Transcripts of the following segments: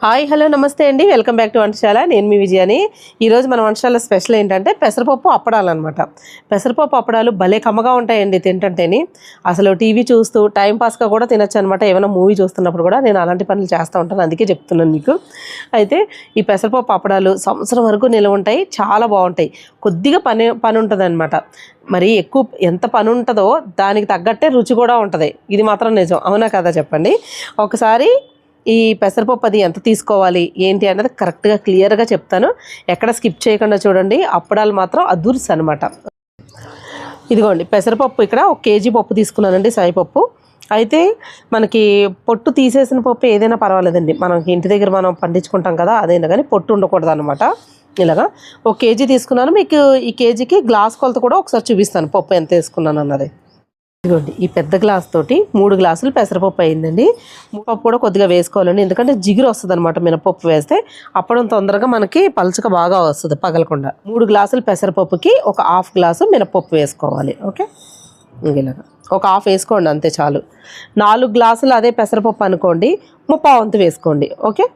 Hi hello నమస్తే అండి, welcome back to వంటశాల. నేను మీ విజయాని. ఈరోజు మన వంటశాల స్పెషల్ ఏంటంటే పెసరపప్పు అప్పడాలు అనమాట. పెసరపప్పు అప్పడాలు భలే కమ్మగా ఉంటాయండి తింటుంటేని. అసలు టీవీ చూస్తూ టైంపాస్గా కూడా తినచ్చు అనమాట. ఏమైనా మూవీ చూస్తున్నప్పుడు కూడా నేను అలాంటి పనులు చేస్తూ ఉంటాను, అందుకే చెప్తున్నాను మీకు. అయితే ఈ పెసరపప్పు అప్పడాలు సంవత్సరం వరకు నిల్వ ఉంటాయి, చాలా బాగుంటాయి. కొద్దిగా పని ఉంటుంది అనమాట. మరి ఎక్కువ ఎంత పని ఉంటుందో దానికి తగ్గట్టే రుచి కూడా ఉంటుంది. ఇది మాత్రం నిజం, అవునా కదా చెప్పండి. ఒకసారి ఈ పెసరపప్పు అది ఎంత తీసుకోవాలి ఏంటి అన్నది కరెక్ట్గా క్లియర్గా చెప్తాను, ఎక్కడ స్కిప్ చేయకుండా చూడండి. అప్పడాలు మాత్రం అదుర్స్ అనమాట. ఇదిగోండి పెసరపప్పు, ఇక్కడ 1 కేజీ పప్పు తీసుకున్నానండి, సాయిపప్పు. అయితే మనకి పొట్టు తీసేసిన పప్పు ఏదైనా పర్వాలేదండి, మనకి ఇంటి దగ్గర మనం పండించుకుంటాం కదా, అదైనా కానీ పొట్టు ఉండకూడదు అనమాట. ఇలాగా 1 కేజీ తీసుకున్నాను. మీకు ఈ కేజీకి గ్లాస్ కొలత కూడా ఒకసారి చూపిస్తాను పప్పు ఎంత వేసుకున్నాను అన్నది. ఇదిగోండి ఈ పెద్ద గ్లాస్ తోటి 3 గ్లాసులు పెసరపప్పు అయిందండి. పప్పు కూడా కొద్దిగా వేసుకోవాలండి, ఎందుకంటే జిగురు వస్తుంది అనమాట. మినపప్పు వేస్తే అప్పడం తొందరగా మనకి పలుచగా బాగా వస్తుంది, పగలకుండా. 3 గ్లాసులు పెసరపప్పుకి ఒక 1/2 గ్లాసు మినపప్పు వేసుకోవాలి. ఓకే, ఇలాగా ఒక 1/2 వేసుకోండి, అంతే చాలు. 4 గ్లాసులు అదే పెసరపప్పు అనుకోండి, 3/4 వంతు వేసుకోండి. ఓకే,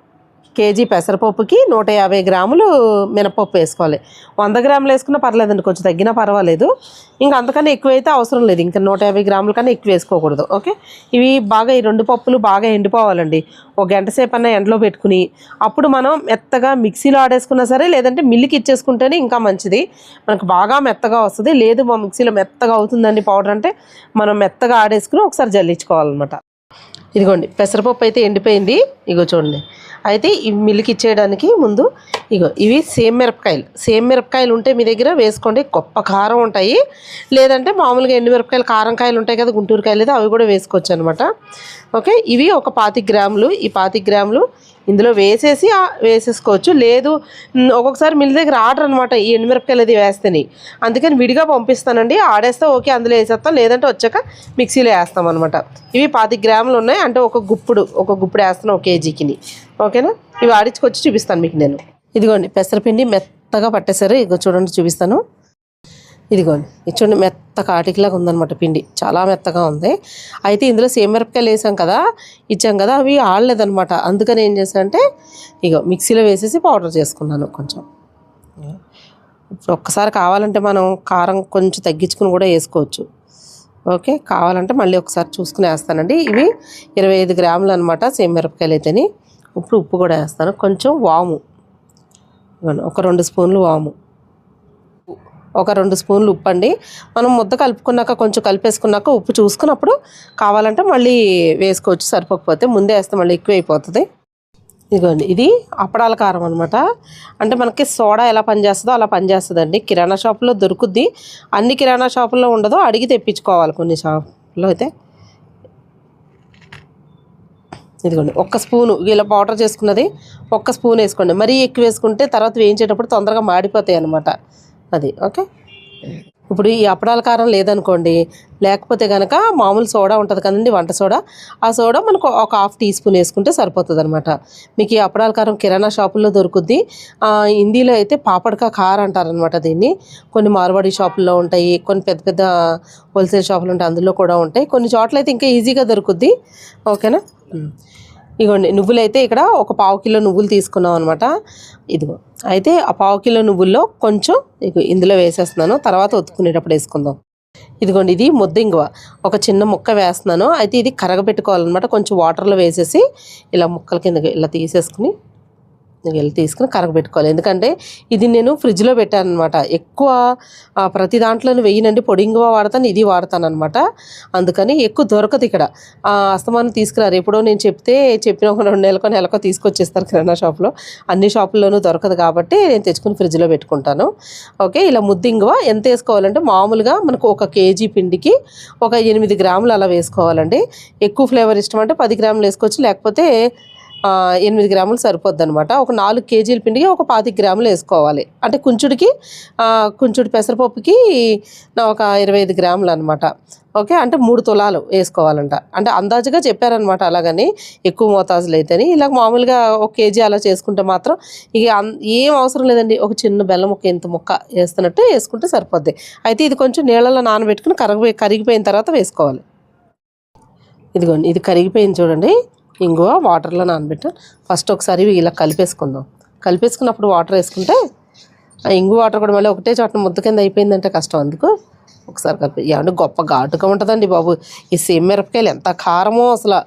కేజీ పెసరపప్పుకి 150 గ్రాములు మినపప్పు వేసుకోవాలి. 100 గ్రాములు వేసుకున్నా పర్లేదండి, కొంచెం తగ్గినా పర్వాలేదు. ఇంకా అంతకన్నా ఎక్కువైతే అవసరం లేదు, ఇంకా 150 గ్రాముల కన్నా ఎక్కువ వేసుకోకూడదు. ఓకే, ఇవి బాగా ఈ 2 పప్పులు బాగా ఎండిపోవాలండి. 1 గంట సేపు అన్నా ఎండలో పెట్టుకుని అప్పుడు మనం మెత్తగా మిక్సీలో ఆడేసుకున్నా సరే, లేదంటే మిల్లుకి ఇచ్చేసుకుంటేనే ఇంకా మంచిది, మనకు బాగా మెత్తగా వస్తుంది. లేదు మా మిక్సీలో మెత్తగా అవుతుందండి పౌడర్ అంటే, మనం మెత్తగా ఆడేసుకుని ఒకసారి జల్లించుకోవాలన్నమాట. ఇదిగోండి పెసరపప్పు అయితే ఎండిపోయింది, ఇగో చూడండి. అయితే ఈ మిల్లుకి ఇచ్చేయడానికి ముందు ఇగో ఇవి సేమ్ మిరపకాయలు ఉంటే మీ దగ్గర వేసుకోండి, గొప్ప కారం ఉంటాయి. లేదంటే మామూలుగా ఎండుమిరపకాయలు కారం కాయలు ఉంటాయి కదా, గుంటూరు కాయలు, అయితే అవి కూడా వేసుకోవచ్చు అనమాట. ఓకే, ఇవి ఒక 25 గ్రాములు. ఈ 25 గ్రాములు ఇందులో వేసేసుకోవచ్చు. లేదు ఒక్కొక్కసారి మిల్ దగ్గర ఆర్డర్ అనమాట ఈ ఎండుమిరపకాయలు అది వేస్తేనే, అందుకని విడిగా పంపిస్తానండి. ఆడేస్తే ఓకే అందులో వేసేస్తాం, లేదంటే వచ్చాక మిక్సీలో వేస్తాం అనమాట. ఇవి 25 గ్రాములు ఉన్నాయి, అంటే ఒక గుప్పుడు వేస్తాను 1 కేజీకి. ఓకేనా, ఇవి ఆడించుకొచ్చి చూపిస్తాను మీకు నేను. ఇదిగోండి పెసరపిండి మెత్తగా పట్టేశారు, ఇగో చూడండి చూపిస్తాను. ఇదిగోండి ఇది చూడండి, మెత్త కాటికిలాగా ఉందన్నమాట, పిండి చాలా మెత్తగా ఉంది. అయితే ఇందులో సేమ్ మిరపకాయలు ఇచ్చాం కదా, అవి ఆడలేదనమాట. అందుకని ఏం చేశానంటే ఇగో మిక్సీలో వేసేసి పౌడర్ చేసుకున్నాను కొంచెం. ఇప్పుడు ఒక్కసారి కావాలంటే మనం కారం కొంచెం తగ్గించుకుని కూడా వేసుకోవచ్చు. ఓకే, కావాలంటే మళ్ళీ ఒకసారి చూసుకుని వేస్తానండి. ఇవి 25 గ్రాములు అనమాట సేమ్ మిరపకాయలు అయితేని. ఇప్పుడు ఉప్పు కూడా వేస్తాను, కొంచెం వాము, ఒక 2 స్పూన్లు వాము, ఒక 2 స్పూన్లు ఉప్పు అండి. మనం ముద్ద కలుపుకున్నాక కొంచెం కలిపేసుకున్నాక ఉప్పు చూసుకున్నప్పుడు కావాలంటే మళ్ళీ వేసుకోవచ్చు, సరిపోకపోతే ముందే వేస్తే మళ్ళీ ఎక్కువ అయిపోతుంది. ఇదిగోండి ఇది అప్పడాల కారం అనమాట. అంటే మనకి సోడా ఎలా పనిచేస్తుందో అలా పనిచేస్తుందండి. కిరాణా షాపులో దొరుకుద్ది, అన్ని కిరాణా షాపుల్లో ఉండదు, అడిగి తెప్పించుకోవాలి కొన్ని షాపుల్లో అయితే. ఇదిగోండి 1 స్పూను ఇలా పౌడర్ చేసుకున్నది 1 స్పూన్ వేసుకోండి. మరీ ఎక్కువ వేసుకుంటే తర్వాత వేయించేటప్పుడు తొందరగా మాడిపోతాయి అన్నమాట, అది. ఓకే, ఇప్పుడు ఈ అప్పడాల కారం లేదనుకోండి, లేకపోతే కనుక మామూలు సోడా ఉంటుంది కదండి, వంట సోడా, ఆ సోడా మనకు ఒక 1/2 టీ స్పూన్ వేసుకుంటే సరిపోతుంది అనమాట. మీకు ఈ అప్పడాల కారం కిరాణా షాపుల్లో దొరుకుద్ది. హిందీలో అయితే పాపడ్కా కారం అంటారనమాట దీన్ని. కొన్ని మార్వాడి షాపుల్లో ఉంటాయి, కొన్ని పెద్ద పెద్ద హోల్సేల్ షాపులు ఉంటాయి, అందులో కూడా ఉంటాయి. కొన్ని చోట్ల అయితే ఇంకా ఈజీగా దొరుకుద్ది. ఓకేనా, ఇదిగోండి నువ్వులు అయితే ఇక్కడ ఒక 1/4 కిలో నువ్వులు తీసుకున్నాం అనమాట. ఇదిగో అయితే ఆ 1/4 కిలో నువ్వుల్లో కొంచెం ఇందులో వేసేస్తున్నాను, తర్వాత ఒత్తుకునేటప్పుడు వేసుకుందాం. ఇదిగోండి ఇది ముద్ద ఇంగువ, ఒక చిన్న ముక్క వేస్తున్నాను. అయితే ఇది కరగబెట్టుకోవాలన్నమాట, కొంచెం వాటర్లో వేసేసి ఇలా ముక్కల కింద ఇలా తీసుకుని కరగబెట్టుకోవాలి. ఎందుకంటే ఇది నేను ఫ్రిడ్జ్లో పెట్టాను అనమాట. ఎక్కువ ప్రతి దాంట్లోనూ వేయనండి, పొడి ఇంగువ వాడతాను, ఇది వాడతాను అనమాట. అందుకని ఎక్కువ దొరకదు ఇక్కడ, అస్తమానం తీసుకురారు. ఎప్పుడో నేను చెప్పిన ఒక 2 నెలకో తీసుకొచ్చేస్తారు కిరాణా షాప్లో. అన్ని షాపుల్లోనూ దొరకదు కాబట్టి నేను తెచ్చుకుని ఫ్రిడ్జ్లో పెట్టుకుంటాను. ఓకే, ఇలా ముద్ద ఇంగువ ఎంత వేసుకోవాలంటే మామూలుగా మనకు 1 కేజీ పిండికి ఒక 8 గ్రాములు అలా వేసుకోవాలండి. ఎక్కువ ఫ్లేవర్ ఇష్టం అంటే 10 గ్రాములు వేసుకోవచ్చు, లేకపోతే 8 గ్రాములు సరిపోద్ది అనమాట. ఒక 4 కేజీల పిండికి ఒక 25 గ్రాములు వేసుకోవాలి. అంటే కుంచుడు పెసరపప్పుకి ఒక 25 గ్రాములు అనమాట. ఓకే, అంటే 3 తులాలు వేసుకోవాలంట, అంటే అందాజుగా చెప్పారనమాట. అలాగని ఎక్కువ మోతాజులు అయితేని ఇలా మామూలుగా 1 కేజీ అలా చేసుకుంటే మాత్రం ఇక ఏం అవసరం లేదండి. ఒక చిన్న బెల్లం ముక్క ఇంత ముక్క వేస్తున్నట్టు వేసుకుంటే సరిపోద్ది. అయితే ఇది కొంచెం నీళ్ళలో నానబెట్టుకుని కరిగిపోయిన తర్వాత వేసుకోవాలి. ఇదిగోండి ఇది కరిగిపోయింది చూడండి. ఇంగువ వాటర్లో నానబెట్టు. ఫస్ట్ ఒకసారి ఇలా కలిపేసుకుందాం. కలిపేసుకున్నప్పుడు వాటర్ వేసుకుంటే ఆ ఇంగు వాటర్ కూడా మళ్ళీ ఒకటే చోట ముద్ద కింద అయిపోయిందంటే కష్టం. అందుకు ఒకసారి కలిపి. ఏమంటే గొప్ప ఘాటుగా ఉంటుందండి బాబు ఈ సేమ్ మిరపకాయలు. ఎంత కారమో అసలు.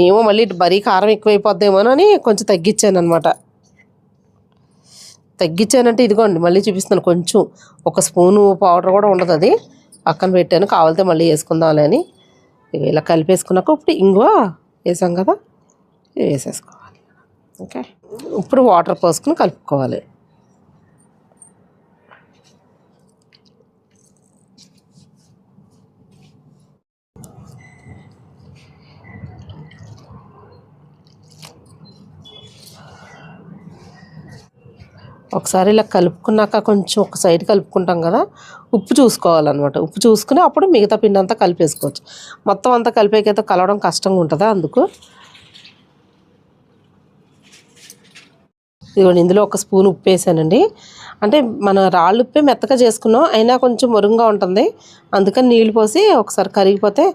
ఏమో మళ్ళీ మరీ కారం ఎక్కువైపోద్దేమోనని కొంచెం తగ్గించాను అనమాట. తగ్గించానంటే ఇదిగోండి మళ్ళీ చూపిస్తున్నాను. కొంచెం ఒక స్పూను పౌడర్ కూడా ఉండదు, అది పక్కన పెట్టాను. కావాలితే మళ్ళీ వేసుకుందాంలే అని. ఇలా కలిపేసుకున్నాక ఇప్పుడు ఇంగువ వేసాం కదా, ఇది వేసేసుకోవాలి. ఓకే, ఇప్పుడు వాటర్ పోసుకుని కలుపుకోవాలి. ఒకసారి ఇలా కలుపుకున్నాక కొంచెం ఒక సైడ్ కలుపుకుంటాం కదా, ఉప్పు చూసుకోవాలన్నమాట. ఉప్పు చూసుకుని అప్పుడు మిగతా పిండి అంతా కలిపేసుకోవచ్చు. మొత్తం అంతా కలిపేకైతే కలవడం కష్టంగా ఉంటుందా, అందుకు. ఇదిగోండి ఇందులో ఒక స్పూన్ ఉప్పు వేసానండి. అంటే మన రాళ్ళు ఉప్పే మెత్తగా చేసుకున్నాం, అయినా కొంచెం మురుగ్గా ఉంటుంది. అందుకని నీళ్ళు పోసి ఒకసారి కరిగిపోతే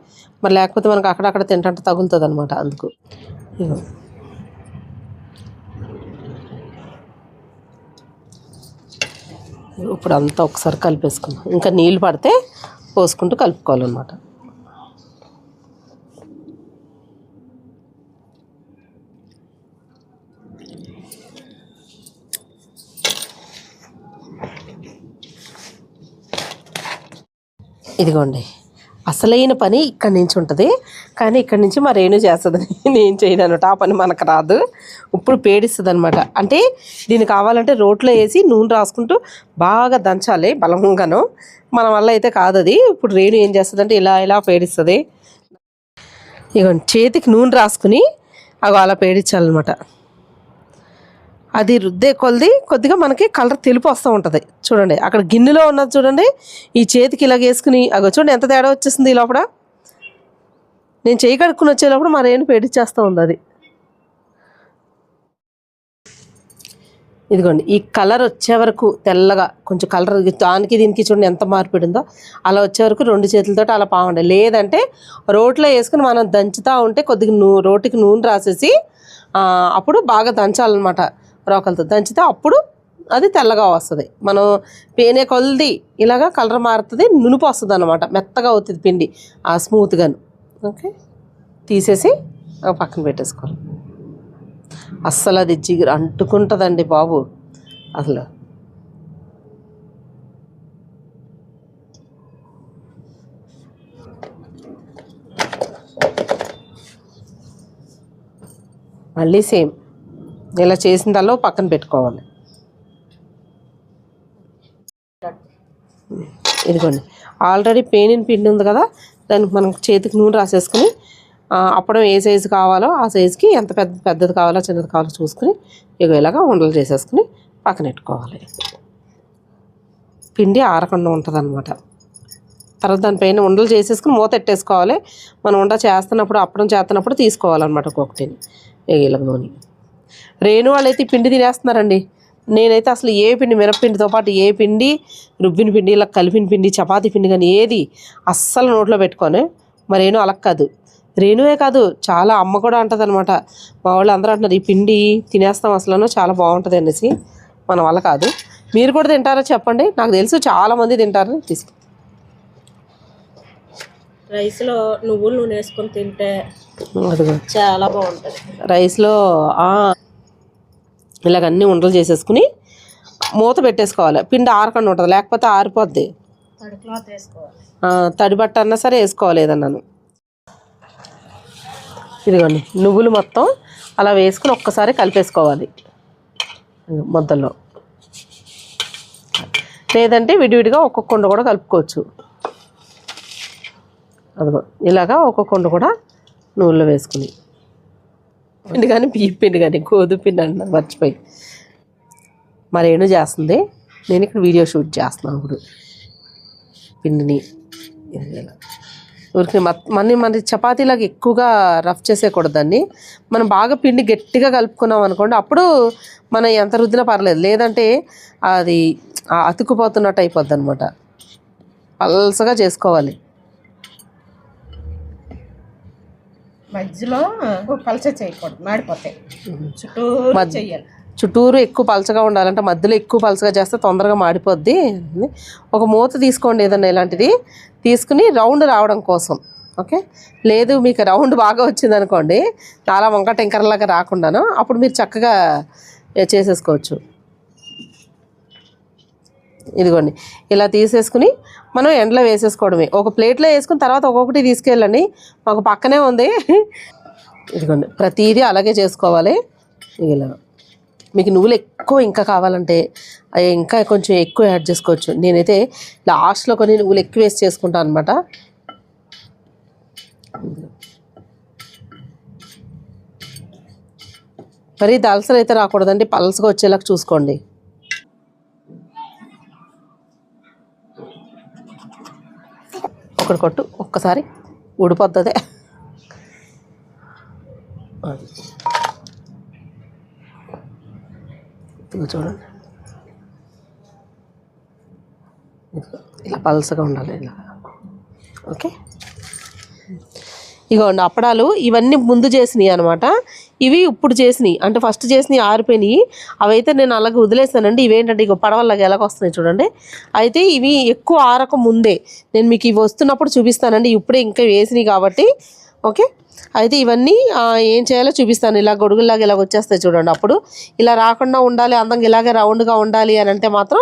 మరి లేకపోతే మనకు అక్కడక్కడ తింటే తగులుతుంది అనమాట. అందుకు ఇదిగో ఇప్పుడు అంతా ఒకసారి కలిపేసుకున్నాం. ఇంకా నీళ్ళు పడితే పోసుకుంటూ కలుపుకోవాలన్నమాట. ఇదిగోండి అసలైన పని ఇక్కడి నుంచి ఉంటుంది, కానీ ఇక్కడి నుంచి మా రేణు చేస్తుందని నేను చేయను అనమాట. ఆ పని మనకు రాదు. ఇప్పుడు పేడిస్తుంది అనమాట. అంటే దీనికి కావాలంటే రోట్లో వేసి నూనె రాసుకుంటూ బాగా దంచాలి బలంగాను. మన వల్ల అయితే కాదు అది. ఇప్పుడు రేణు ఏం చేస్తుందంటే ఇలా ఇలా పేడిస్తుంది. ఇదిగోండి చేతికి నూనె రాసుకుని అవి అలా పేడించాలన్నమాట. అది రుద్దే కొలది కొద్దిగా మనకి కలర్ తెలుపు వస్తూ ఉంటుంది. చూడండి అక్కడ గిన్నెలో ఉన్నది చూడండి, ఈ చేతికి ఇలాగ వేసుకుని అగో చూడండి ఎంత తేడా వచ్చేసింది. ఈ లోపల నేను చేయి కడుక్కుని వచ్చేటప్పుడు మా రేణు పేడిచ్చేస్తూ ఉంది అది. ఇదిగోండి ఈ కలర్ వచ్చే వరకు తెల్లగా కొంచెం కలర్ దానికి దీనికి చూడండి ఎంత మార్పిడిందో. అలా వచ్చే వరకు రెండు చేతులతో అలా పావండి. లేదంటే రోట్లో వేసుకుని మనం దంచుతూ ఉంటే కొద్దిగా రోటికి నూనె రాసేసి అప్పుడు బాగా దంచాలన్నమాట. రోకలతో దంచితే అప్పుడు అది తెల్లగా వస్తుంది. మనం పేనే కొలది ఇలాగా కలర్ మారుతుంది, నునుపు వస్తుంది అన్నమాట. మెత్తగా అవుతుంది పిండి స్మూత్గాను. ఓకే, తీసేసి పక్కన పెట్టేసుకోవాలి. అస్సలు అది జిగురు అంటుకుంటుందండి బాబు అసలు. మళ్ళీ సేమ్ ఇలా చేసిన దానిలో పక్కన పెట్టుకోవాలి. ఇదిగోండి ఆల్రెడీ పేనిన పిండి ఉంది కదా, దానికి మనం చేతికి నూనె రాసేసుకుని అప్పుడు ఏ సైజు కావాలో ఆ సైజుకి ఎంత పెద్దది కావాలో చిన్నది కావాలో చూసుకుని ఇలాగా ఉండలు చేసేసుకుని పక్కన పెట్టుకోవాలి. పిండి ఆరకుండా ఉంటుంది అనమాట. తర్వాత దానిపైన ఉండలు చేసేసుకుని మూత పెట్టేసుకోవాలి. మనం ఉండ చేస్తున్నప్పుడు అప్పడం చేస్తున్నప్పుడు తీసుకోవాలన్నమాట ఒక్కొక్కటిని. ఇలాగ నూనె. రేణు వాళ్ళైతే ఈ పిండి తినేస్తున్నారండి. నేనైతే అసలు ఏ పిండి మినప్పిండితో పాటు ఏ పిండి రుబ్బిన పిండి ఇలా కలిపిన పిండి చపాతీ పిండి కానీ ఏది అస్సలు నోట్లో పెట్టుకొని. మరి రేణు అలా కాదు, రేణువే కాదు చాలా అమ్మ కూడా అంటుంది అనమాట. మా వాళ్ళు అందరూ అంటున్నారు ఈ పిండి తినేస్తాం అసలు చాలా బాగుంటుంది అనేసి. మన వల్ల కాదు. మీరు కూడా తింటారో చెప్పండి, నాకు తెలుసు చాలామంది తింటారని. తీసుకో రైస్లో నువ్వుల నూనె వేసుకొని తింటే అది చాలా బాగుంటుంది. రైస్లో ఇలాగ అన్నీ ఉండలు చేసేసుకుని మూత పెట్టేసుకోవాలి. పిండి ఆరకుండా ఉంటుంది, లేకపోతే ఆరిపోద్ది. తడి క్లాత్ వేసుకోవాలి, తడి బట్ట అన్నా సరే వేసుకోవాలి ఏదన్నాను. ఇదిగోండి నువ్వులు మొత్తం అలా వేసుకుని ఒక్కసారి కలిపేసుకోవాలి ముద్దల్లో. లేదంటే విడివిడిగా ఒక్కొక్క కొండ కూడా కలుపుకోవచ్చు. అదిగో ఇలాగా ఒక్కొక్క కొండ కూడా నూనెలో వేసుకుని. పిండి కానీ బియ్యం పిండి కానీ గోధుమ పిండి అంటున్నాను మర్చిపోయి. మరేను చేస్తుంది, నేను ఇక్కడ వీడియో షూట్ చేస్తున్నాను. ఇప్పుడు పిండిని ఊరికి మన చపాతీలాగా ఎక్కువగా రఫ్ చేసేయకూడదు దాన్ని. మనం బాగా పిండి గట్టిగా కలుపుకున్నాం అనుకోండి, అప్పుడు మనం ఎంత రుద్దినా పర్లేదు. లేదంటే అది అతుక్కుపోతున్నట్టు అయిపోద్ది అనమాట. పల్సగా చేసుకోవాలి. మధ్యలో పలచ చేయకూడదు, మాడిపోతాయి. చుట్టూరు చెయ్యాలి. చుట్టూరు ఎక్కువ పలచగా ఉండాలంటే మధ్యలో ఎక్కువ పలచగా చేస్తే తొందరగా మాడిపోద్ది. ఒక మూత తీసుకోండి ఏదన్నా ఇలాంటిది తీసుకుని రౌండ్ రావడం కోసం. ఓకే, లేదు మీకు రౌండ్ బాగా వచ్చింది అనుకోండి, చాలా వంక టెంకర్లాగా రాకుండాను, అప్పుడు మీరు చక్కగా చేసేసుకోవచ్చు. ఇదిగోండి ఇలా తీసేసుకుని మనం ఎండలో వేసేసుకోవడమే. ఒక ప్లేట్లో వేసుకుని తర్వాత ఒక్కొక్కటి తీసుకెళ్ళండి, మాకు పక్కనే ఉంది. ఇదిగోండి ప్రతిదీ అలాగే చేసుకోవాలి. ఇలా మీకు నువ్వులు ఎక్కువ ఇంకా కావాలంటే అవి ఇంకా కొంచెం ఎక్కువ యాడ్ చేసుకోవచ్చు. నేనైతే లాస్ట్లో కొన్ని నువ్వులు ఎక్కువ వేసి చేసుకుంటాను అనమాట. మరి దలసలు అయితే రాకూడదండి, పల్సగా వచ్చేలాగా చూసుకోండి. ఒకటి కొట్టు, ఒక్కసారి ఊడిపోతుంది. చూడండి ఇలా పల్సగా ఉండాలి ఇలా. ఓకే, ఇగోండి అప్పడాలు ఇవన్నీ ముందు చేసినాయి అనమాట. ఇవి ఇప్పుడు చేసినాయి అంటే ఫస్ట్ చేసినవి ఆరిపోయినాయి. అవైతే నేను అలాగే వదిలేసానండి. ఇవేంటంటే ఇక పడవల్లాగా ఎలాగ వస్తున్నాయి చూడండి. అయితే ఇవి ఎక్కువ ఆరక ముందే నేను మీకు ఇవి వస్తున్నప్పుడు చూపిస్తానండి. ఇప్పుడే ఇంకా వేసినాయి కాబట్టి. ఓకే, అయితే ఇవన్నీ ఏం చేయాలో చూపిస్తాను. ఇలా గొడుగుల్లాగా ఇలాగ వచ్చేస్తాయి చూడండి. అప్పుడు ఇలా రాకుండా ఉండాలి, అందంగా ఇలాగే రౌండ్గా ఉండాలి అని అంటే మాత్రం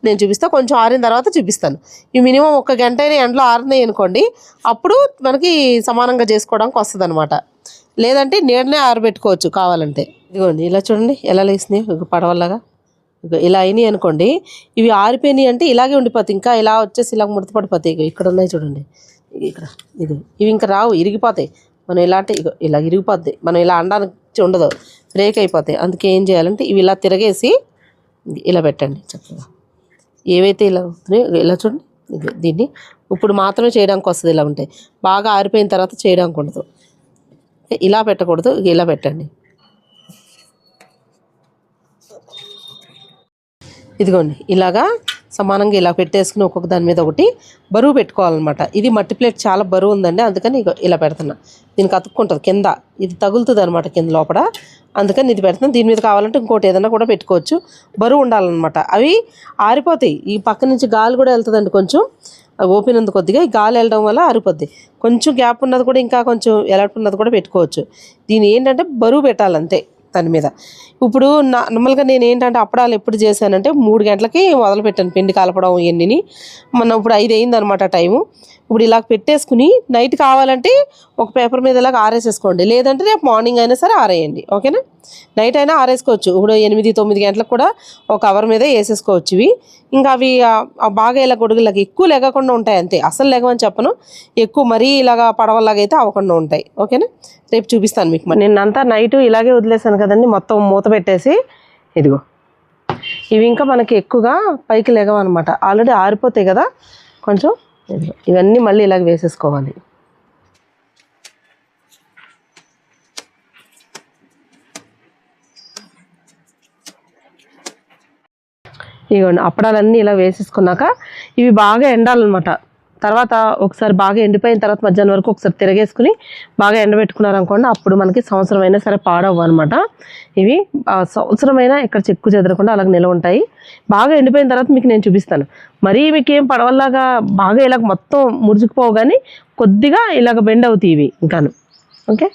నేను చూపిస్తాను. కొంచెం ఆరిన తర్వాత చూపిస్తాను. ఇవి మినిమం 1 గంట అయినా ఎండలో ఆరినాయి అనుకోండి, అప్పుడు మనకి సమానంగా చేసుకోవడానికి వస్తుంది అనమాట. లేదంటే నీడనే ఆరబెట్టుకోవచ్చు కావాలంటే. ఇదిగోండి ఇలా చూడండి ఎలా లేసినాయి పడవల్లాగా. ఇలా అయినాయి అనుకోండి, ఇవి ఆరిపోయినాయి అంటే ఇలాగే ఉండిపోతాయి. ఇంకా ఇలా వచ్చేసి ఇలా ముడతపడిపోతాయి. ఇక్కడ ఉన్నాయి చూడండి, ఇక్కడ ఇవి ఇంకా రావు, ఇరిగిపోతాయి. మనం ఇలాంటి ఇలా ఇరిగిపోద్ది, మనం ఇలా అనడానికి ఉండదు, బ్రేక్ అయిపోతాయి. అందుకే ఏం చేయాలంటే ఇవి ఇలా తిరగేసి ఇలా పెట్టండి చక్కగా. ఏవైతే ఇలా అవుతున్నాయో ఇలా చూడండి, దీన్ని ఇప్పుడు మాత్రమే చేయడానికి వస్తుంది. ఇలా ఉంటాయి, బాగా ఆరిపోయిన తర్వాత చేయడానికి ఉండదు. ఇలా పెట్టకూడదు, ఇలా పెట్టండి. ఇదిగోండి ఇలాగా సమానంగా ఇలా పెట్టేసుకుని ఒక్కొక్క దాని మీద ఒకటి బరువు పెట్టుకోవాలన్నమాట. ఇది మట్టి ప్లేట్ చాలా బరువు ఉందండి, అందుకని ఇలా పెడుతున్నా. దీనికి అతుక్కుంటుంది కింద, ఇది తగులుతుంది అనమాట కింద లోపల, అందుకని ఇది పెడుతున్నాను. దీని మీద కావాలంటే ఇంకోటి ఏదైనా కూడా పెట్టుకోవచ్చు. బరువు ఉండాలన్నమాట. అవి ఆరిపోతాయి. ఈ పక్క నుంచి గాలి కూడా వెళ్తుందండి, కొంచెం ఓపెన్ ఉంది కొద్దిగా, ఈ గాలి వెళ్ళడం వల్ల ఆరిపోద్ది. కొంచెం గ్యాప్ ఉన్నది కూడా, ఇంకా కొంచెం ఎలాంటి ఉన్నది కూడా పెట్టుకోవచ్చు. దీని ఏంటంటే బరువు పెట్టాలంతే దాని మీద. ఇప్పుడు నార్మల్గా నేను ఏంటంటే అప్పడాలు ఎప్పుడు చేశానంటే 3 గంటలకి మొదలుపెట్టాను పిండి కలపడం ఇవన్నీ. మనం ఇప్పుడు 5 అయింది అనమాట టైము. ఇప్పుడు ఇలా పెట్టేసుకుని నైట్ కావాలంటే ఒక పేపర్ మీద ఇలాగ ఆరేసేసుకోండి, లేదంటే రేపు మార్నింగ్ అయినా సరే ఆరేయండి. ఓకేనా, నైట్ అయినా ఆరేసుకోవచ్చు. ఇప్పుడు 8-9 గంటలకు కూడా ఒక కవర్ మీద వేసేసుకోవచ్చు ఇవి. ఇంకా అవి బాగా ఇలా గొడుగులాగా ఎక్కువ లెగకుండా ఉంటాయి అంతే, అసలు లెగవని చెప్పను, ఎక్కువ మరీ ఇలాగా పడవలాగా అయితే అవ్వకుండా ఉంటాయి. ఓకేనా, రేపు చూపిస్తాను మీకు. నిన్నంతా నైట్ ఇలాగే వదిలేసాను కదండి, మొత్తం మూత పెట్టేసి. ఇదిగో ఇవి ఇంకా మనకి ఎక్కువగా పైకి లెగవన్నమాట, ఆల్రెడీ ఆరిపోతాయి కదా కొంచెం. ఇవన్నీ మళ్ళీ ఇలాగ వేసేసుకోవాలి. ఇదిగోండి అప్పడాలన్నీ ఇలా వేసేసుకున్నాక ఇవి బాగా ఎండాలన్నమాట. తర్వాత ఒకసారి బాగా ఎండిపోయిన తర్వాత మధ్యాహ్నం వరకు ఒకసారి తిరగేసుకుని బాగా ఎండబెట్టుకున్నారనుకోండి, అప్పుడు మనకి సంవత్సరం అయినా సరే పాడవు అనమాట. ఇవి సంవత్సరమైనా ఇక్కడ చెక్కు చెదరకుండా అలాగ నిలవ ఉంటాయి. బాగా ఎండిపోయిన తర్వాత మీకు నేను చూపిస్తాను. మరీ మీకు ఏం పడవల్లాగా బాగా ఇలాగ మొత్తం ముడుచుకుపోవు, కానీ కొద్దిగా ఇలాగ బెండ్ అవుతాయి ఇవి ఇంకాను. ఓకే,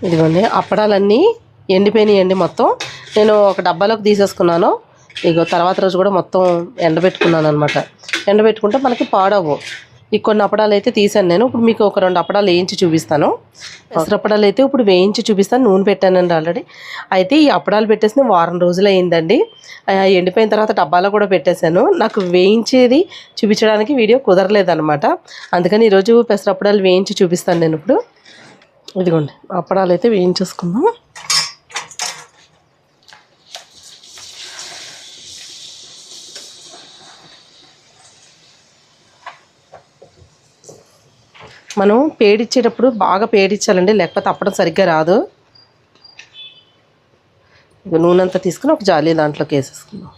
ఇదిగోండి అప్పడాలన్నీ ఎండిపోయినాయండి మొత్తం. నేను ఒక డబ్బాలోకి తీసేసుకున్నాను. ఇగో తర్వాత రోజు కూడా మొత్తం ఎండబెట్టుకున్నాను అనమాట. ఎండబెట్టుకుంటే మనకి పాడవు. ఈ కొన్ని అప్పడాలు అయితే తీసాను నేను. ఇప్పుడు మీకు ఒక 2 అప్పడాలు వేయించి చూపిస్తాను. పెసరప్పడాలు అయితే ఇప్పుడు వేయించి చూపిస్తాను. నూనె పెట్టానండి ఆల్రెడీ. అయితే ఈ అప్పడాలు పెట్టేసి వారం రోజులు అయిందండి. ఎండిపోయిన తర్వాత డబ్బాలో కూడా పెట్టేశాను. నాకు వేయించేది చూపించడానికి వీడియో కుదరలేదనమాట. అందుకని ఈరోజు పెసరప్పడాలు వేయించి చూపిస్తాను నేను ఇప్పుడు. ఇదిగోండి అప్పడాలు అయితే వేయించేసుకుందాం. మనం పేడిచ్చేటప్పుడు బాగా పేడిచ్చాలండి, లేకపోతే అప్పడం సరిగ్గా రాదు. నూనె అంతా తీసుకుని ఒక జాలి దాంట్లోకి వేసేసుకుందాం.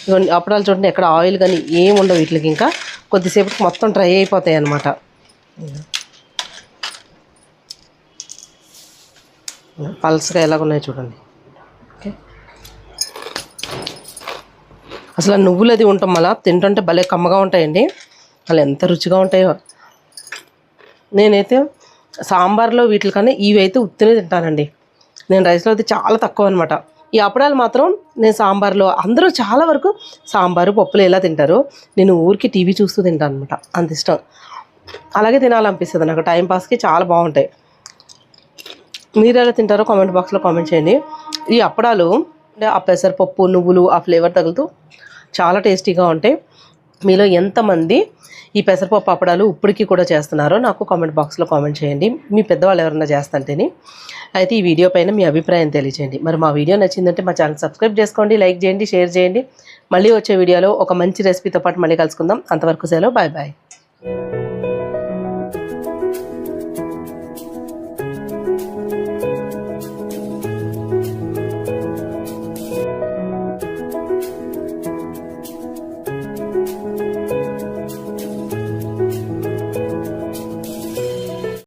ఇవన్నీ అప్పడాలు చూడండి, ఎక్కడ ఆయిల్ కానీ ఏమి ఉండవు వీటికి. ఇంకా కొద్దిసేపటికి మొత్తం డ్రై అయిపోతాయి అన్నమాట. పల్స్గా ఎలాగున్నాయి చూడండి. ఓకే, అసలు నువ్వులు అది ఉంటాం మళ్ళీ తింటుంటే భలే కమ్మగా ఉంటాయండి. అసలు ఎంత రుచిగా ఉంటాయో. నేనైతే సాంబార్లో వీటికన్నా ఇవి అయితే ఉత్తినే తింటానండి. నేను రైస్లో అయితే చాలా తక్కువ అనమాట. ఈ అప్పడాలు మాత్రం నేను సాంబార్లో, అందరూ చాలా వరకు సాంబారు పప్పులు ఎలా తింటారు, నేను ఊరికి టీవీ చూస్తూ తింటాను అనమాట. అంత ఇష్టం, అలాగే తినాలనిపిస్తుంది నాకు. టైంపాస్కి చాలా బాగుంటాయి. మీరు ఎలా తింటారో కామెంట్ బాక్స్లో కామెంట్ చేయండి. ఈ అప్పడాలు ఆ పెసరపప్పు నువ్వులు ఆ ఫ్లేవర్ తగులుతూ చాలా టేస్టీగా ఉంటాయి. మీలో ఎంతమంది ఈ పెసరపప్పు అప్పడాలు ఇప్పటికీ కూడా చేస్తున్నారో నాకు కామెంట్ బాక్స్లో కామెంట్ చేయండి. మీ పెద్దవాళ్ళు ఎవరైనా చేస్తుంటేని. అయితే ఈ వీడియో పైన మీ అభిప్రాయం తెలియజేయండి. మరి మా వీడియో నచ్చిందంటే మా ఛానల్ సబ్స్క్రైబ్ చేసుకోండి, లైక్ చేయండి, షేర్ చేయండి. మళ్ళీ వచ్చే వీడియోలో ఒక మంచి రెసిపీతో పాటు మళ్ళీ కలుసుకుందాం. అంతవరకు సెలవు, బాయ్ బాయ్.